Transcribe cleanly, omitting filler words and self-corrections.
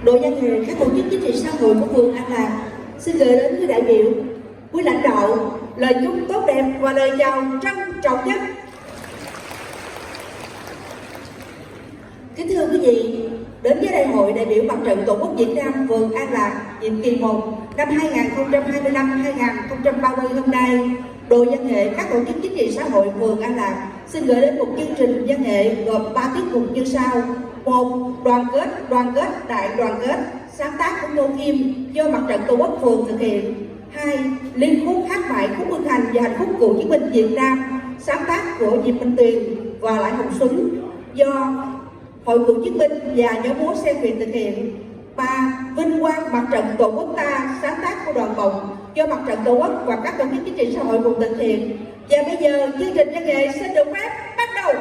đội văn nghệ các tổ chức chính trị xã hội của phường An Lạc xin gửi đến quý đại biểu, quý lãnh đạo lời chúc tốt đẹp và lời chào trân trọng nhất. Kính thưa quý vị, đến với Đại hội đại biểu Mặt trận Tổ quốc Việt Nam phường An Lạc nhiệm kỳ 1 năm 2025-2030 hôm nay, đội văn nghệ các tổ chức chính trị xã hội phường An Lạc xin gửi đến một chương trình văn nghệ gồm 3 tiết mục như sau. 1. Đoàn kết, đại đoàn kết, sáng tác của Ngô Kim do Mặt trận Tổ quốc phường thực hiện. 2. Liên khúc hát mãi khúc ương hành và hạnh phúc cựu chiến binh Việt Nam, sáng tác của Diệp Minh Tuyền và Lại Hồng Xuân do Hội cựu chiến binh và nhóm múa Sen Việt thực hiện. 3. Vinh quang Mặt trận Tổ quốc ta, sáng tác của Đoàn Cộng do Mặt trận Tổ quốc và các tổ chức chính trị xã hội cùng thực hiện. Và bây giờ chương trình văn nghệ xin được phép bắt đầu.